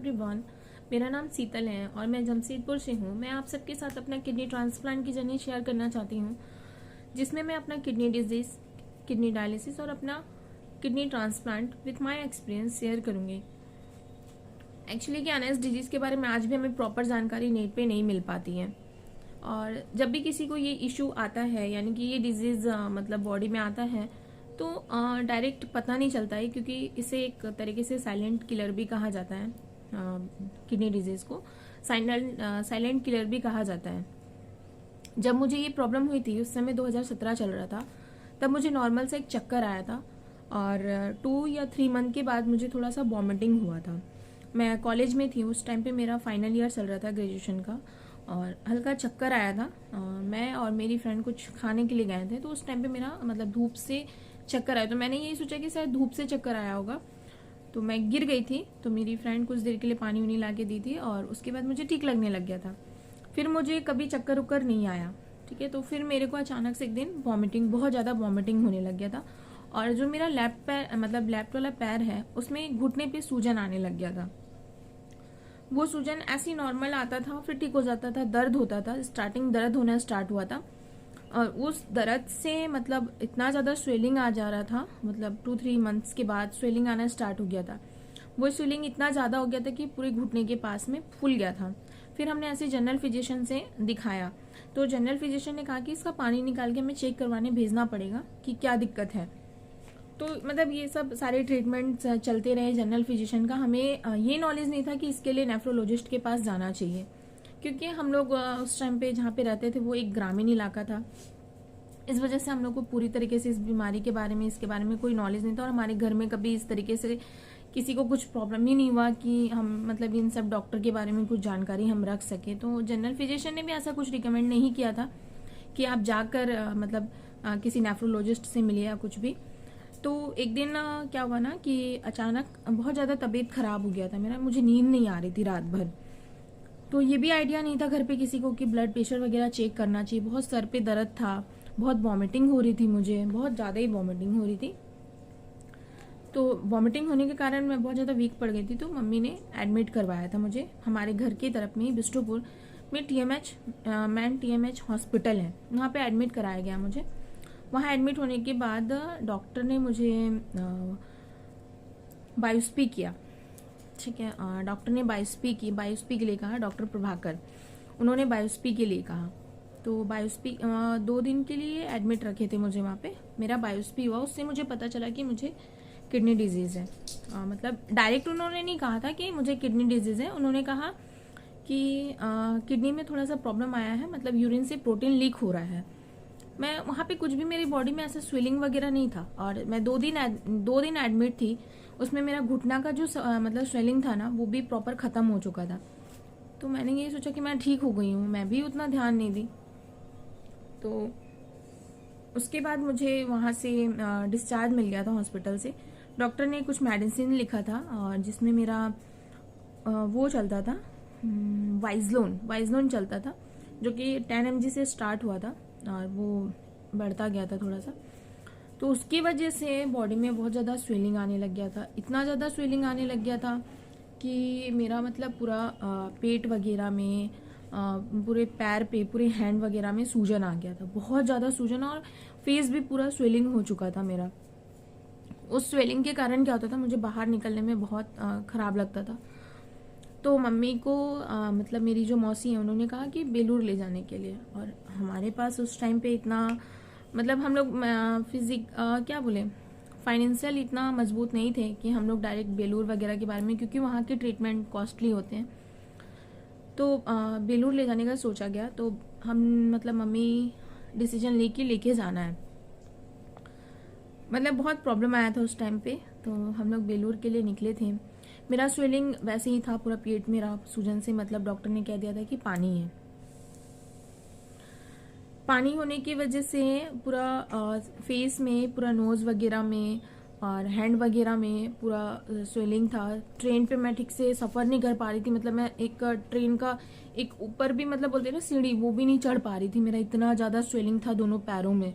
Everyone, मेरा नाम शीतल है और मैं जमशेदपुर से हूँ। मैं आप सबके साथ अपना किडनी ट्रांसप्लांट की जर्नी शेयर करना चाहती हूँ, जिसमें मैं अपना किडनी डिजीज, किडनी डायलिसिस और अपना kidney transplant with my experience share करूँगी। एक्चुअली क्या है, इस डिजीज़ के बारे में आज भी हमें प्रॉपर जानकारी नेट पे नहीं मिल पाती है। और जब भी किसी को ये इशू आता है, यानी कि ये डिजीज़ मतलब बॉडी में आता है, तो डायरेक्ट पता नहीं चलता है, क्योंकि इसे एक तरीके से साइलेंट किलर भी कहा जाता है। किडनी डिजीज़ को साइलेंट किलर भी कहा जाता है। जब मुझे ये प्रॉब्लम हुई थी, उस समय 2017 चल रहा था, तब मुझे नॉर्मल से एक चक्कर आया था और 2 या 3 मंथ के बाद मुझे थोड़ा सा वॉमिटिंग हुआ था। मैं कॉलेज में थी उस टाइम पे, मेरा फाइनल ईयर चल रहा था ग्रेजुएशन का, और हल्का चक्कर आया था। मैं और मेरी फ्रेंड कुछ खाने के लिए गए थे, तो उस टाइम पे मेरा मतलब धूप से चक्कर आया, तो मैंने यही सोचा कि शायद धूप से चक्कर आया होगा। तो मैं गिर गई थी, तो मेरी फ्रेंड कुछ देर के लिए पानी वानी ला के दी थी और उसके बाद मुझे ठीक लगने लग गया था। फिर मुझे कभी चक्कर उक्कर नहीं आया, ठीक है। तो फिर मेरे को अचानक से एक दिन वॉमिटिंग, बहुत ज़्यादा वॉमिटिंग होने लग गया था, और जो मेरा लेफ्ट पैर, मतलब लेफ्ट वाला पैर है, उसमें घुटने पे सूजन आने लग गया था। वो सूजन ऐसी नॉर्मल आता था, फिर ठीक हो जाता था, दर्द होता था, स्टार्टिंग दर्द होना स्टार्ट हुआ था, और उस दर्द से मतलब इतना ज़्यादा स्वेलिंग आ जा रहा था, मतलब 2-3 मंथ्स के बाद स्वेलिंग आना स्टार्ट हो गया था। वो स्वेलिंग इतना ज़्यादा हो गया था कि पूरे घुटने के पास में फूल गया था। फिर हमने ऐसे जनरल फिजिशियन से दिखाया, तो जनरल फिजिशियन ने कहा कि इसका पानी निकाल के हमें चेक करवाने भेजना पड़ेगा कि क्या दिक्कत है। तो मतलब ये सब सारे ट्रीटमेंट चलते रहे जनरल फिजिशियन का। हमें ये नॉलेज नहीं था कि इसके लिए नेफ्रोलॉजिस्ट के पास जाना चाहिए, क्योंकि हम लोग उस टाइम पे जहाँ पे रहते थे वो एक ग्रामीण इलाका था। इस वजह से हम लोग को पूरी तरीके से इस बीमारी के बारे में, इसके बारे में कोई नॉलेज नहीं था, और हमारे घर में कभी इस तरीके से किसी को कुछ प्रॉब्लम ही नहीं हुआ कि हम मतलब इन सब डॉक्टर के बारे में कुछ जानकारी हम रख सके। तो जनरल फिजिशियन ने भी ऐसा कुछ रिकमेंड नहीं किया था कि आप जाकर मतलब किसी नेफ्रोलॉजिस्ट से मिलिए या कुछ भी। तो एक दिन क्या हुआ ना कि अचानक बहुत ज़्यादा तबीयत खराब हो गया था मेरा, मुझे नींद नहीं आ रही थी रात भर। तो ये भी आइडिया नहीं था घर पे किसी को कि ब्लड प्रेशर वगैरह चेक करना चाहिए। बहुत सर पे दर्द था, बहुत वॉमिटिंग हो रही थी, मुझे बहुत ज़्यादा ही वॉमिटिंग हो रही थी। तो वॉमिटिंग होने के कारण मैं बहुत ज़्यादा वीक पड़ गई थी, तो मम्मी ने एडमिट करवाया था मुझे हमारे घर की तरफ में ही, बिष्टुपुर में TMH हॉस्पिटल है, वहाँ पे एडमिट कराया गया मुझे। वहाँ एडमिट होने के बाद डॉक्टर ने मुझे बायोप्सी किया, ठीक है। डॉक्टर ने बायोप्सी के लिए कहा, डॉक्टर प्रभाकर, उन्होंने बायोप्सी के लिए कहा। तो बायोप्सी 2 दिन के लिए एडमिट रखे थे मुझे वहाँ पे। मेरा बायोप्सी हुआ, उससे मुझे पता चला कि मुझे किडनी डिजीज़ है। मतलब डायरेक्ट उन्होंने नहीं कहा था कि मुझे किडनी डिजीज़ है, उन्होंने कहा कि किडनी में थोड़ा सा प्रॉब्लम आया है, मतलब यूरिन से प्रोटीन लीक हो रहा है। मैं वहाँ पे कुछ भी, मेरी बॉडी में ऐसा स्वेलिंग वगैरह नहीं था, और मैं 2 दिन एडमिट थी। उसमें मेरा घुटना का जो मतलब स्वेलिंग था ना, वो भी प्रॉपर ख़त्म हो चुका था। तो मैंने ये सोचा कि मैं ठीक हो गई हूँ, मैं भी उतना ध्यान नहीं दी। तो उसके बाद मुझे वहाँ से डिस्चार्ज मिल गया था हॉस्पिटल से। डॉक्टर ने कुछ मेडिसिन लिखा था, और जिसमें मेरा वो चलता था, वाइजलोन चलता था, जो कि 10 mg से स्टार्ट हुआ था और वो बढ़ता गया था थोड़ा सा। तो उसकी वजह से बॉडी में बहुत ज़्यादा स्वेलिंग आने लग गया था, इतना ज़्यादा स्वेलिंग आने लग गया था कि मेरा मतलब पूरा पेट वगैरह में, पूरे पैर पे, पूरे हैंड वगैरह में सूजन आ गया था, बहुत ज़्यादा सूजन, और फेस भी पूरा स्वेलिंग हो चुका था मेरा। उस स्वेलिंग के कारण क्या होता था, मुझे बाहर निकलने में बहुत ख़राब लगता था। तो मम्मी को मतलब मेरी जो मौसी है, उन्होंने कहा कि बेलूर ले जाने के लिए, और हमारे पास उस टाइम पे इतना मतलब हम लोग क्या बोले, फाइनेंशियल इतना मजबूत नहीं थे कि हम लोग डायरेक्ट बेलूर वगैरह के बारे में, क्योंकि वहाँ के ट्रीटमेंट कॉस्टली होते हैं। तो बेलूर ले जाने का सोचा गया। तो हम मतलब मम्मी डिसीजन लेके जाना है, मतलब बहुत प्रॉब्लम आया था उस टाइम पे। तो हम लोग बेलूर के लिए निकले थे। मेरा स्वेलिंग वैसे ही था, पूरा पेट मेरा सूजन से, मतलब डॉक्टर ने कह दिया था कि पानी है। पानी होने की वजह से पूरा फेस में, पूरा नोज़ वगैरह में और हैंड वगैरह में पूरा स्वेलिंग था। ट्रेन पे मैं ठीक से सफ़र नहीं कर पा रही थी, मतलब मैं एक ट्रेन का एक ऊपर भी, मतलब बोलते हैं ना सीढ़ी, वो भी नहीं चढ़ पा रही थी, मेरा इतना ज़्यादा स्वेलिंग था दोनों पैरों में।